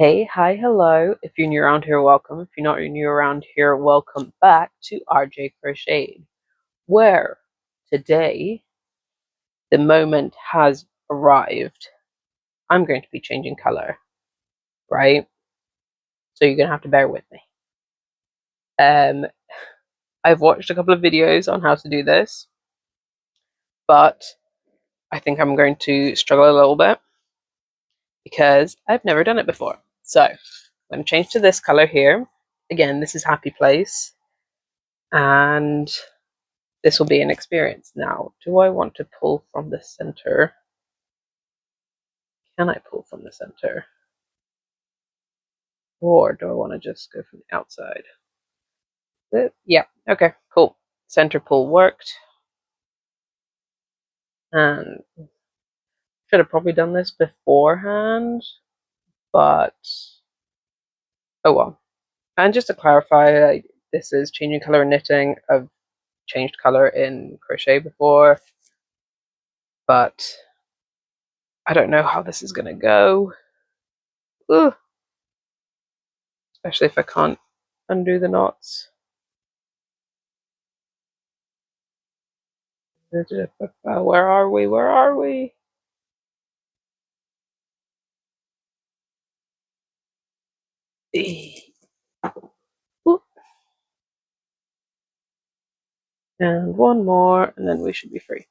Hey, hi, hello. If you're new around here, welcome. If you're not new around here, welcome back to RJ Crocheted, where today the moment has arrived. I'm going to be changing color, right? So you're going to have to bear with me. I've watched a couple of videos on how to do this, but I think I'm going to struggle a little bit because I've never done it before. So I'm going to change to this color here. Again, this is Happy Place, and this will be an experience. Now, do I want to pull from the center? Can I pull from the center? Or do I want to just go from the outside? Yeah, okay, cool. Center pull worked. And should have probably done this beforehand, but oh well. And just to clarify, this is changing color in knitting. I've changed color in crochet before, but I don't know how this is going to go. Ooh. Especially if I can't undo the knots. Where are we? Where are we? And one more, and then we should be free.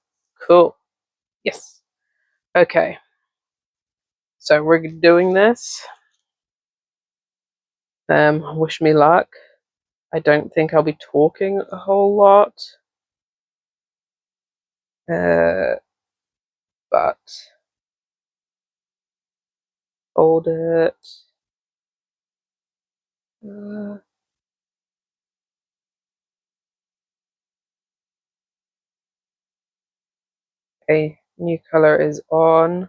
Cool. Yes. Okay. So we're doing this. Wish me luck. I don't think I'll be talking a whole lot. But hold it. Okay, new color is on.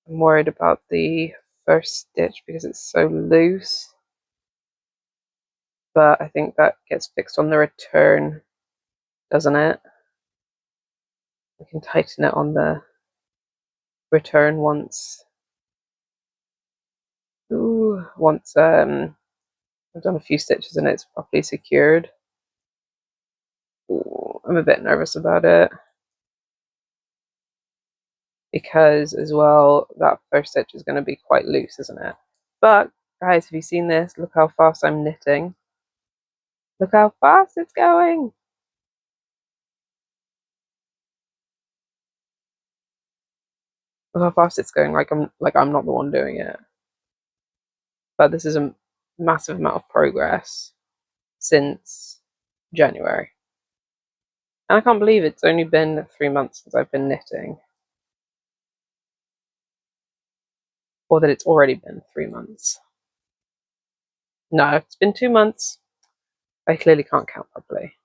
I'm worried about the first stitch because it's so loose. But I think that gets fixed on the return, doesn't it? We can tighten it on the return once I've done a few stitches and it's properly secured. Ooh, I'm a bit nervous about it because as well that first stitch is going to be quite loose, isn't it? But guys, have you seen this? Look how fast I'm knitting. Look how fast it's going. Look how fast it's going, like I'm not the one doing it. But this is a massive amount of progress since January. And I can't believe it's only been 3 months since I've been knitting. Or that it's already been 3 months. No, it's been 2 months. I clearly can't count properly.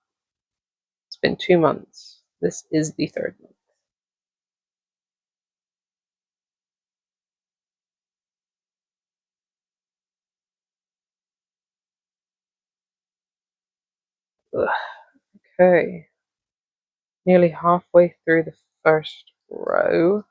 It's been 2 months. This is the 3rd month. Ugh. Okay. Nearly halfway through the first row.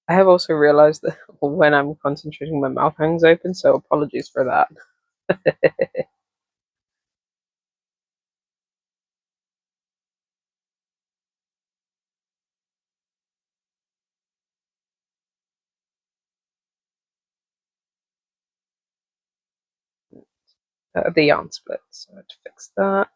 I have also realized that when I'm concentrating, my mouth hangs open, so apologies for that. The yarn split, so I have to fix that.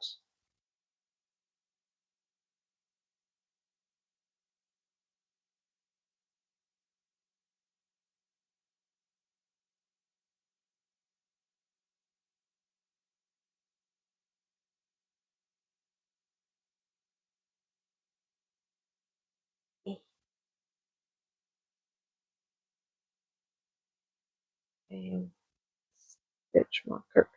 And stitch marker.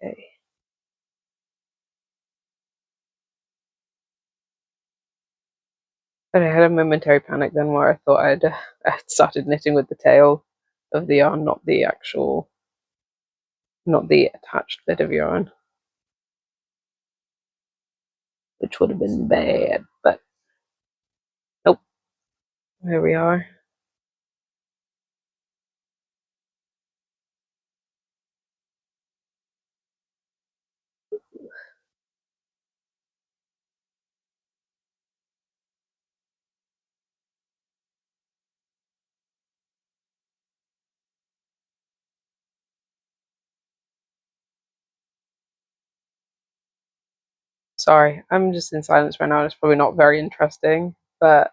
Okay. But I had a momentary panic then where I thought I'd started knitting with the tail of the yarn, not the attached bit of yarn, which would have been bad, but nope, here we are. Sorry, I'm just in silence right now. It's probably not very interesting, but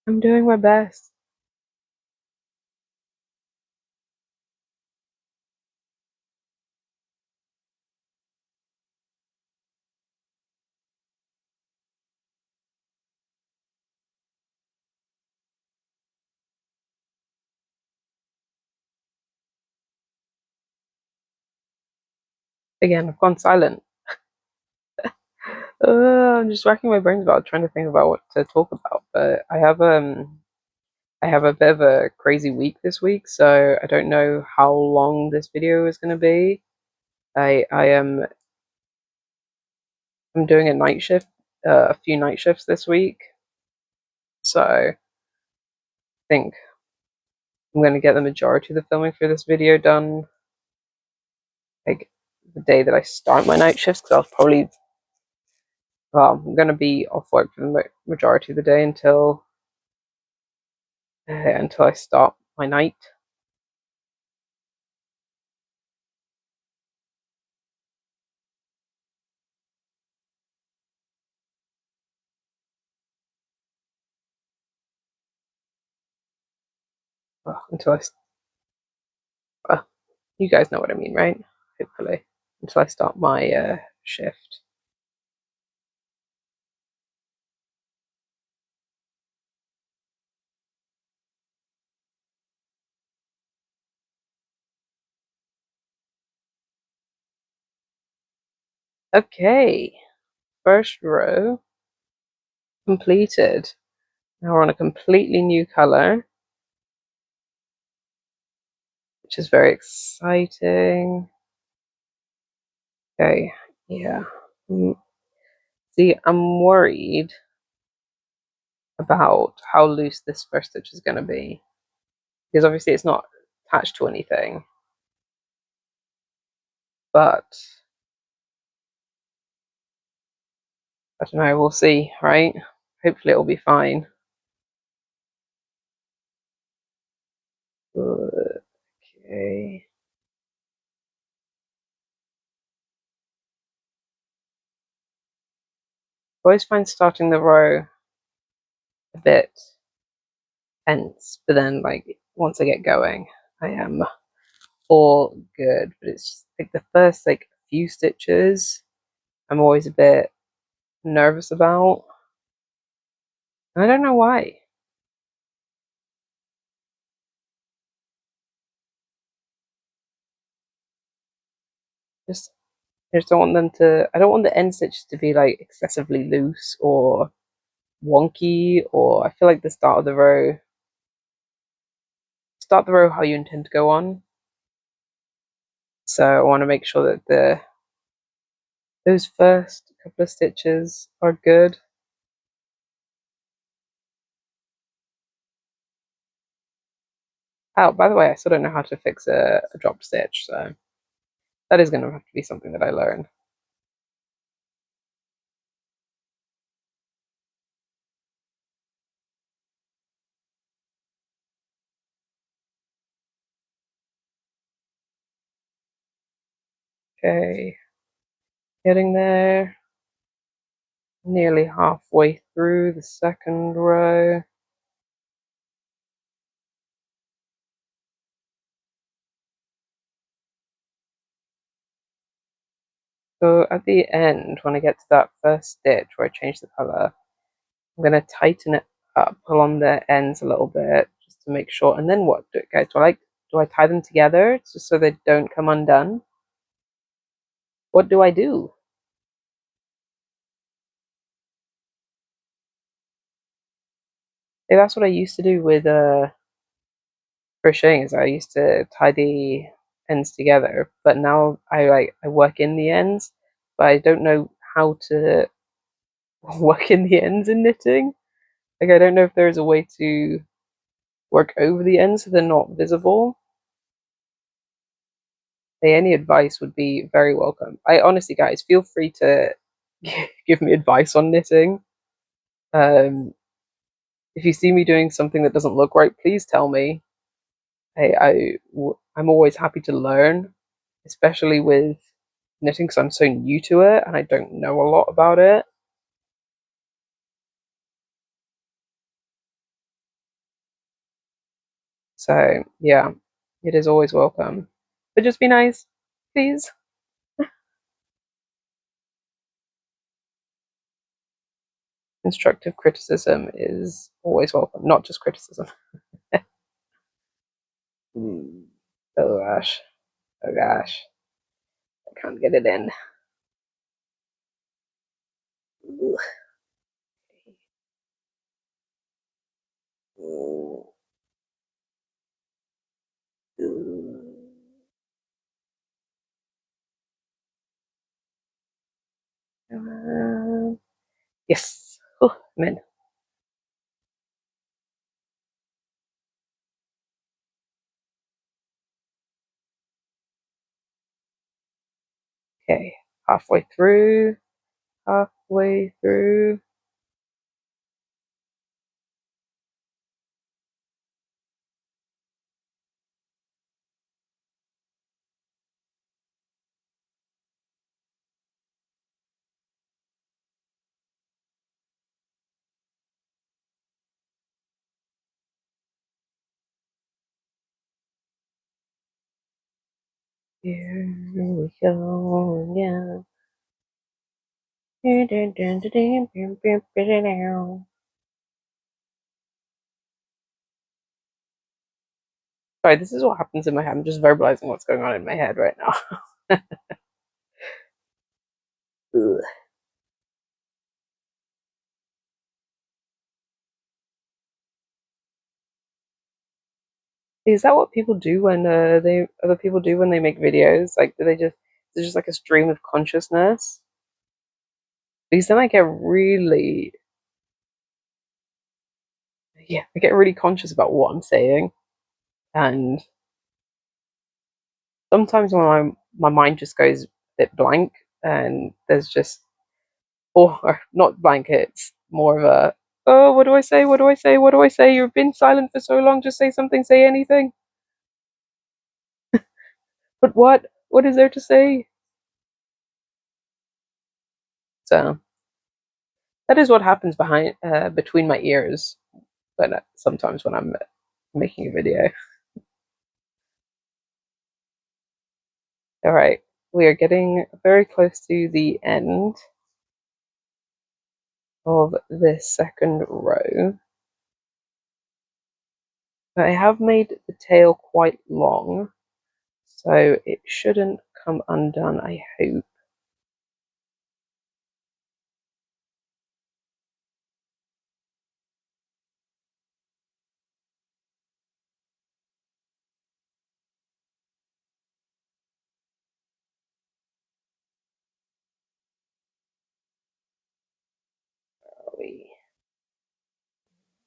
I'm doing my best. Again, I've gone silent. I'm just racking my brains about trying to think about what to talk about, but I have a bit of a crazy week this week, so I don't know how long this video is going to be. I'm doing a night shift, a few night shifts this week, so I think I'm going to get the majority of the filming for this video done like the day that I start my night shifts, because I'm going to be off work for the majority of the day until I start my night. Well, you guys know what I mean, right? Hopefully, until I start my shift. Okay, first row completed. Now we're on a completely new color, which is very exciting. Okay, yeah. See, I'm worried about how loose this first stitch is going to be, because obviously it's not attached to anything, but I don't know, we'll see, right? Hopefully it'll be fine. Okay. I always find starting the row a bit tense, but then like once I get going, I am all good. But it's like the first like few stitches I'm always a bit nervous about. And I don't know why. Just I just don't want them to I don't want the end stitches to be like excessively loose or wonky, or I feel like the start the row how you intend to go on. So I want to make sure that those first couple of stitches are good. Oh, by the way, I still don't know how to fix a dropped stitch, so that is going to have to be something that I learn. Okay, getting there. Nearly halfway through the second row. So at the end, when I get to that first stitch where I change the colour, I'm going to tighten it up along the ends a little bit, just to make sure. And then what, guys? Do I tie them together just so they don't come undone? What do I do? That's what I used to do with crocheting. Is I used to tie the ends together, but now I work in the ends, but I don't know how to work in the ends in knitting. Like I don't know if there's a way to work over the ends so they're not visible. Any advice would be very welcome. I honestly, guys, feel free to give me advice on knitting. If you see me doing something that doesn't look right, please tell me. I'm always happy to learn, especially with knitting because I'm so new to it and I don't know a lot about it. So yeah, it is always welcome. But just be nice, please. Constructive criticism is always welcome, not just criticism. Oh gosh. Oh gosh. I can't get it in. Yes. Oh, I'm in. Okay. Halfway through. Halfway through. Here we go again. Sorry, this is what happens in my head. I'm just verbalizing what's going on in my head right now. Ugh. Is that what people do when other people do when they make videos? Like, do they just it's just like a stream of consciousness? Because then I get really, yeah, I get really conscious about what I'm saying, and sometimes when my mind just goes a bit blank, and there's just or not blank, it's more of a oh, what do I say? What do I say? What do I say? You've been silent for so long. Just say something. Say anything. But what? What is there to say? So that is what happens behind between my ears, but sometimes when I'm making a video. All right, we are getting very close to the end of this second row. I have made the tail quite long, so it shouldn't come undone, I hope.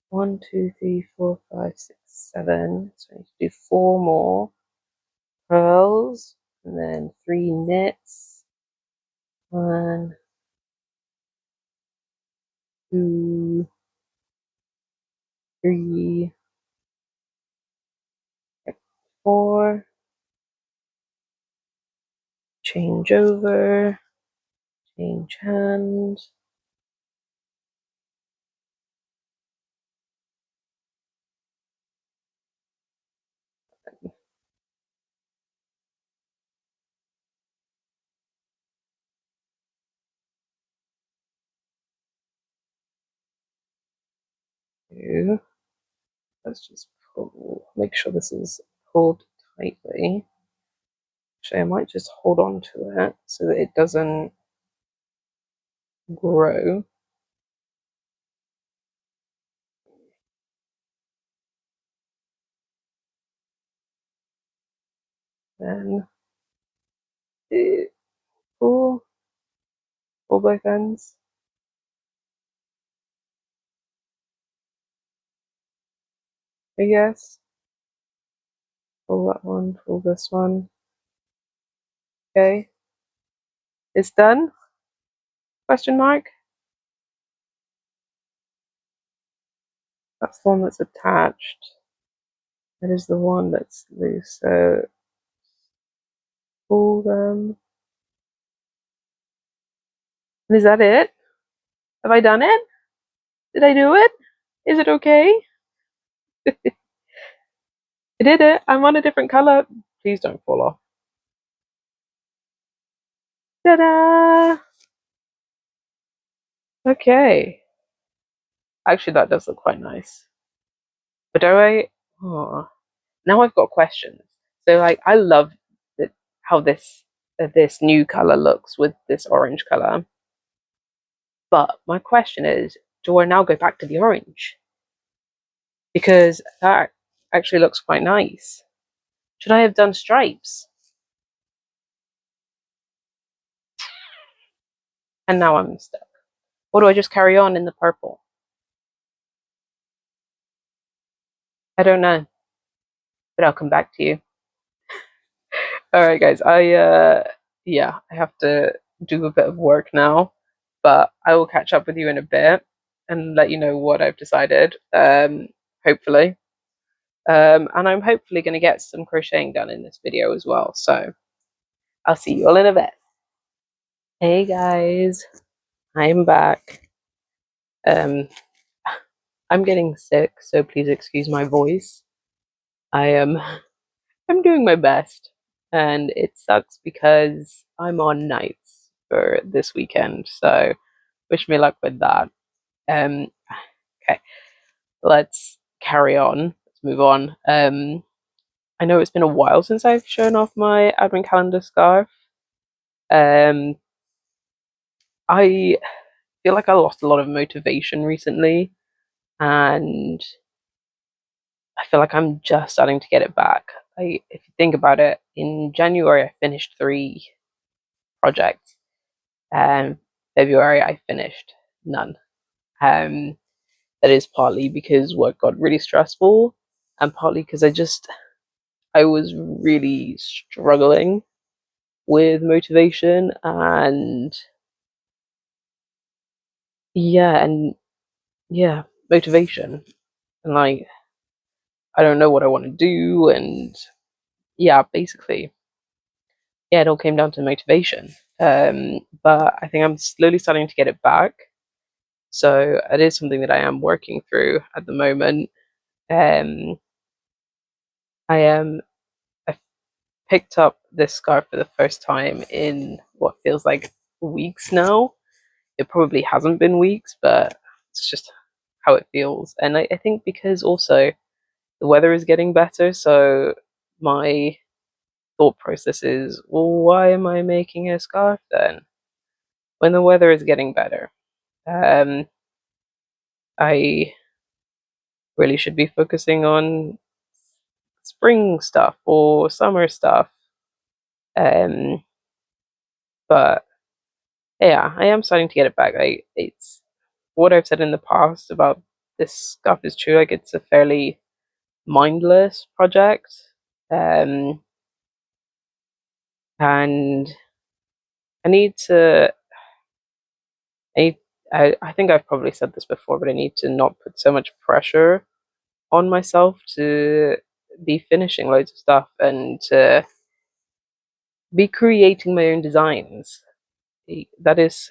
One, two, three, four, five, six, seven. So I need to do 4 more purls and then 3 knits. 1, 2, 3, 4. Change over. Change hands. Two. Let's just make sure this is pulled tightly. Actually, I might just hold on to it so that it doesn't grow. Then pull both ends. I guess. Pull that one, pull this one. Okay. It's done? Question mark? That's the one that's attached. That is the one that's loose. So pull them. And is that it? Have I done it? Did I do it? Is it okay? I did it. I'm on a different color. Please don't fall off. Ta-da! Okay. Actually, that does look quite nice. But do I? Oh, now I've got questions. So, like, I love how this new color looks with this orange color. But my question is, do I now go back to the orange? Because that actually looks quite nice. Should I have done stripes? And now I'm stuck. Or do I just carry on in the purple? I don't know. But I'll come back to you. Alright guys, yeah, I have to do a bit of work now. But I will catch up with you in a bit and let you know what I've decided. Hopefully. And I'm hopefully going to get some crocheting done in this video as well. So I'll see you all in a bit. Hey guys, I'm back. I'm getting sick, so please excuse my voice. I'm doing my best, and it sucks because I'm on nights for this weekend. So wish me luck with that. Okay, let's carry on. Let's move on. I know it's been a while since I've shown off my advent calendar scarf. I feel like I lost a lot of motivation recently, and I feel like I'm just starting to get it back. If you think about it, in January I finished 3 projects, and February I finished none. That is partly because work got really stressful, and partly because I was really struggling with motivation, and yeah, motivation, and like I don't know what I want to do, and yeah, basically, yeah, it all came down to motivation. But I think I'm slowly starting to get it back. So it is something that I am working through at the moment. Um, I am I picked up this scarf for the first time in what feels like weeks now. It probably hasn't been weeks, but it's just how it feels. And I think because also the weather is getting better, so my thought process is, well, why am I making a scarf then? When the weather is getting better. I really should be focusing on spring stuff or summer stuff. Um, but yeah, I am starting to get it back. It's what I've said in the past about this stuff is true. Like it's a fairly mindless project, and I need to. I I think I've probably said this before, but I need to not put so much pressure on myself to be finishing loads of stuff and to be creating my own designs. That is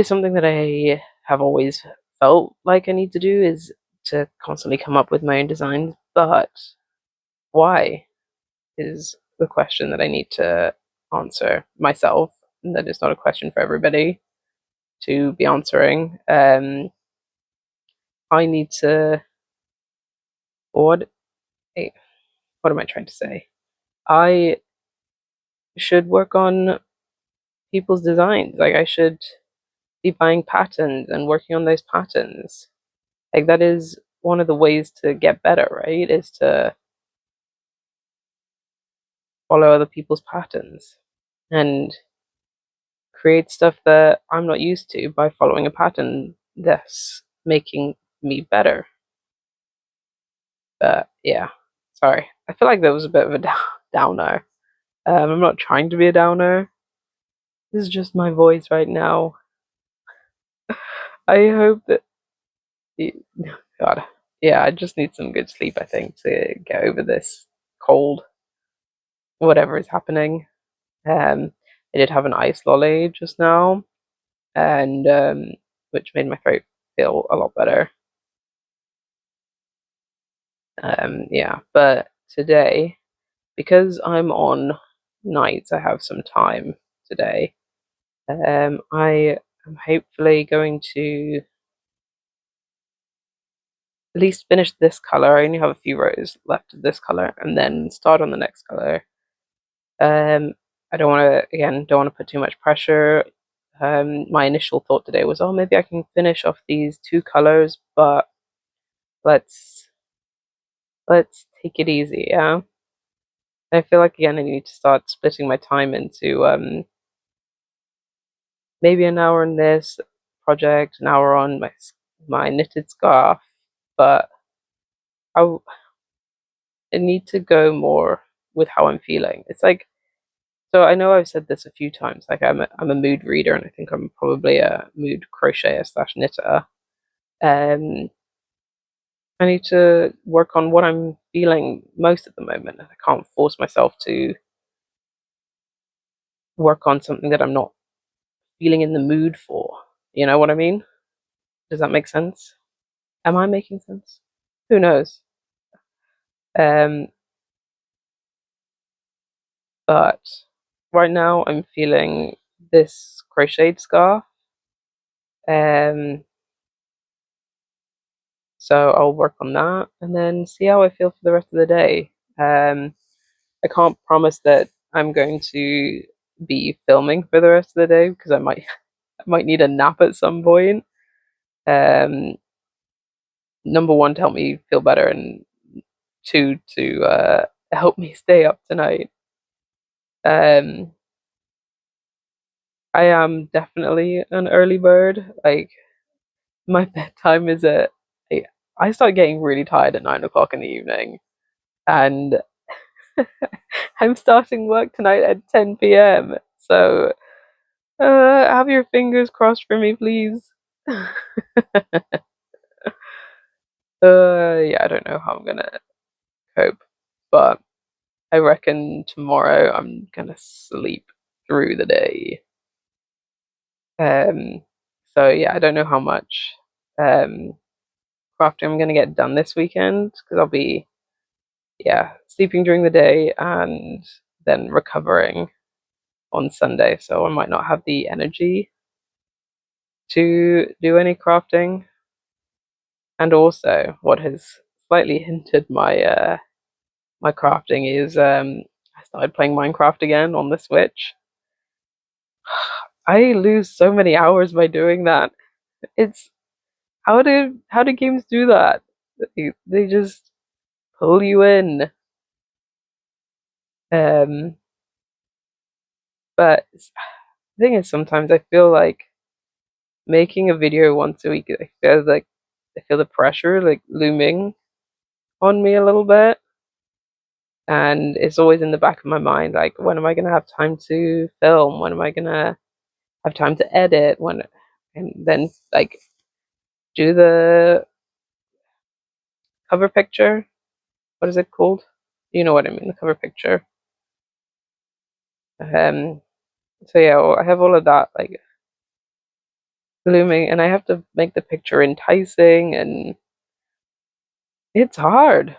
something that I have always felt like I need to do, is to constantly come up with my own designs. But why is the question that I need to answer myself. And that is not a question for everybody to be answering. I need to what what am I trying to say? I should work on people's designs. Like, I should be buying patterns and working on those patterns. Like, that is one of the ways to get better, right? Is to follow other people's patterns and create stuff that I'm not used to by following a pattern that's making me better. But yeah, sorry. I feel like that was a bit of a downer. I'm not trying to be a downer. This is just my voice right now. I hope that. God. Yeah, I just need some good sleep, I think, to get over this cold, whatever is happening. I did have an ice lolly just now, and which made my throat feel a lot better. Yeah, but today, because I'm on nights, I have some time today. I am hopefully going to at least finish this color. I only have a few rows left of this color, and then start on the next color. I don't want to, again, don't want to put too much pressure. My initial thought today was, oh, maybe I can finish off these two colors, but let's take it easy, yeah. I feel like, again, I need to start splitting my time into maybe an hour on this project, an hour on my knitted scarf, but I need to go more with how I'm feeling. It's like, so I know I've said this a few times, like I'm a mood reader, and I think I'm probably a mood crocheter slash knitter. I need to work on what I'm feeling most at the moment. I can't force myself to work on something that I'm not feeling in the mood for. You know what I mean? Does that make sense? Am I making sense? Who knows? Um, but right now I'm feeling this crocheted scarf. Um, so I'll work on that and then see how I feel for the rest of the day. I can't promise that I'm going to be filming for the rest of the day because I might need a nap at some point. Um, number one, to help me feel better, and two, to help me stay up tonight. Um, I am definitely an early bird. Like, my bedtime is at I start getting really tired at 9 o'clock in the evening, and I'm starting work tonight at 10 p.m. So have your fingers crossed for me, please. Yeah, I don't know how I'm gonna cope, but I reckon tomorrow I'm gonna sleep through the day. Um, so yeah, I don't know how much um crafting I'm gonna get done this weekend because I'll be, yeah, sleeping during the day and then recovering on Sunday. So I might not have the energy to do any crafting. And also, what has slightly hindered my crafting is I started playing Minecraft again on the Switch. I lose so many hours by doing that. It's how do games do that? They just pull you in. Um, but the thing is, sometimes I feel like making a video once a week. I feel the pressure like looming on me a little bit, and it's always in the back of my mind, like, when am I gonna have time to film? When am I gonna have time to edit? When, and then like do the cover picture. What is it called? You know what I mean, the cover picture. Um, so yeah, well, I have all of that like looming, and I have to make the picture enticing, and it's hard.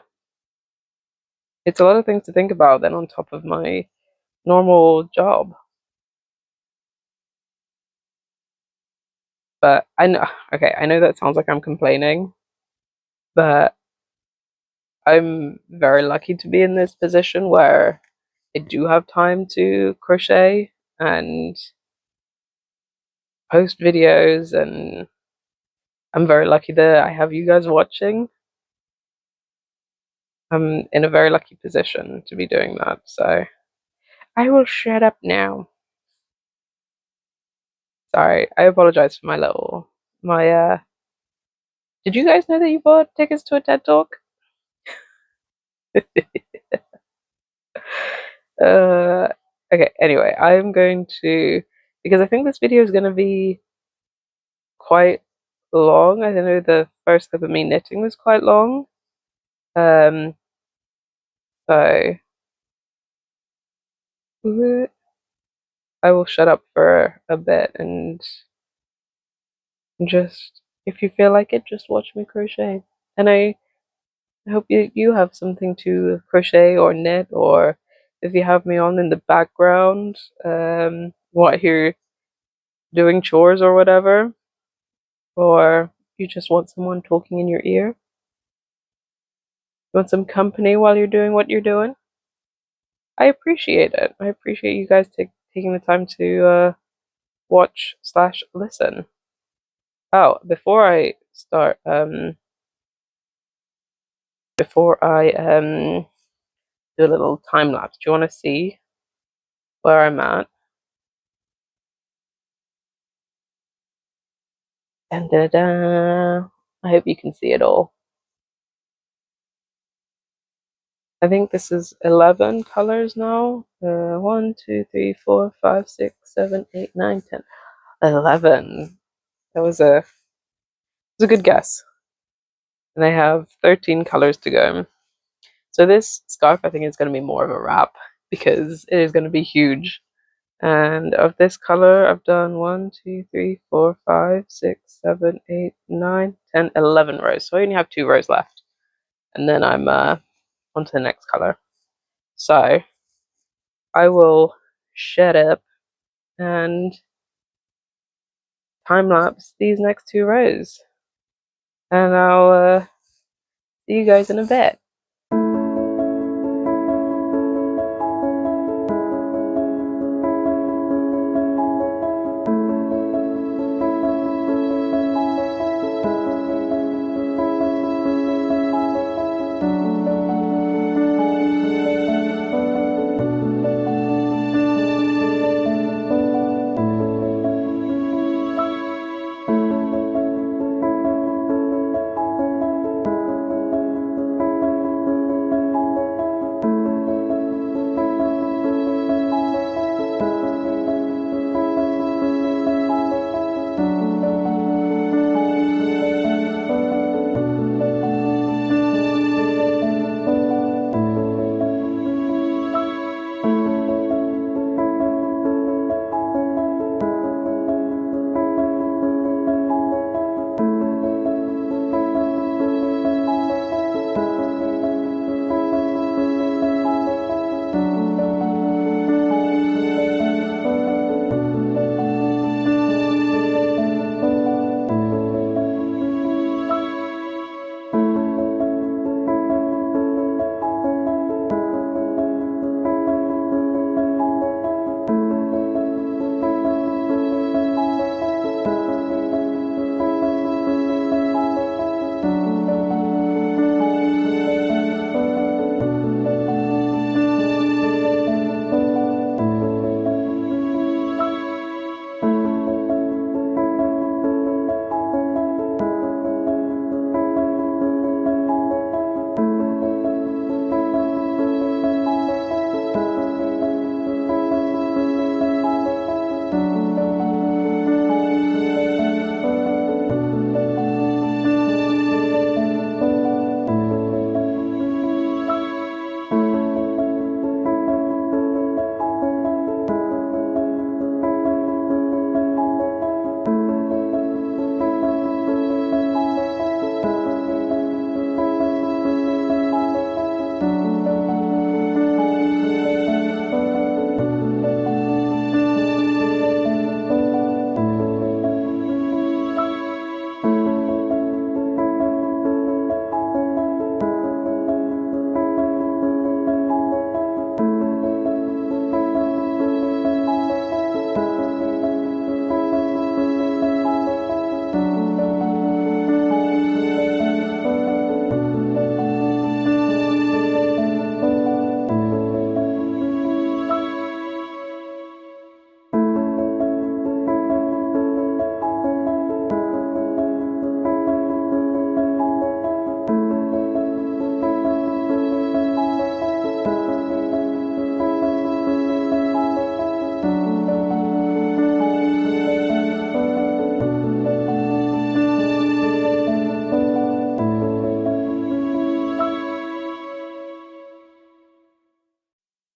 It's a lot of things to think about then on top of my normal job. But I know, okay, I know that sounds like I'm complaining, but I'm very lucky to be in this position where I do have time to crochet and post videos, and I'm very lucky that I have you guys watching. I'm in a very lucky position to be doing that, so I will shut up now. Sorry, I apologize for my did you guys know that you bought tickets to a TED Talk? uh okay, anyway, I'm going to, because I think this video is gonna be quite long. I know the first clip of me knitting was quite long. So I will shut up for a bit and just, if you feel like it, just watch me crochet. And I hope you have something to crochet or knit, or if you have me on in the background, while you're doing chores or whatever, or you just want someone talking in your ear. You want some company while you're doing what you're doing? I appreciate it. I appreciate you guys taking the time to watch slash listen. Oh, before I start, before I do a little time lapse, do you want to see where I'm at? And da-da! I hope you can see it all. I think this is 11 colors now. 1, 2, 3, 4, 5, 6, 7, 8, 9, 10, 11. That was a good guess. And I have 13 colors to go. So this scarf, I think, is going to be more of a wrap because it is going to be huge. And of this color, I've done 1, 2, 3, 4, 5, 6, 7, 8, 9, 10, 11 rows. So I only have 2 rows left. And then I'm on to the next color. So I will shut up and time lapse these next 2 rows. And I'll see you guys in a bit.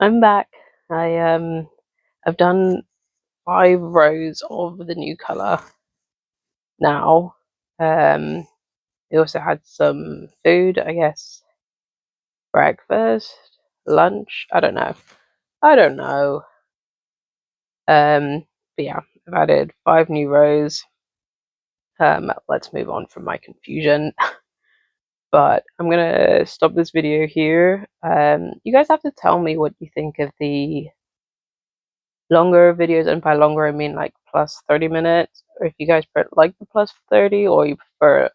I'm back. I've done 5 rows of the new colour now. We also had some food, I guess, breakfast, lunch, I don't know. But yeah, I've added 5 new rows. Let's move on from my confusion. But I'm gonna stop this video here. You guys have to tell me what you think of the longer videos, and by longer I mean like plus 30 minutes, or if you guys like the plus 30 or you prefer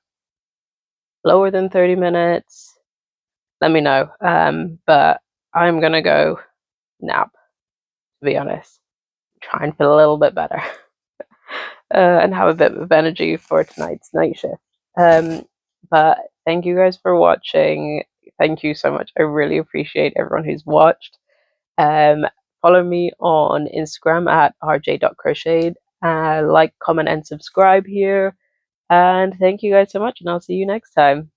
lower than 30 minutes, let me know. But I'm gonna go nap, to be honest. Try and feel a little bit better. And have a bit of energy for tonight's night shift. But thank you guys for watching. Thank you so much. I really appreciate everyone who's watched. Follow me on Instagram at rj.crocheted. Like, comment, and subscribe here. And thank you guys so much, and I'll see you next time.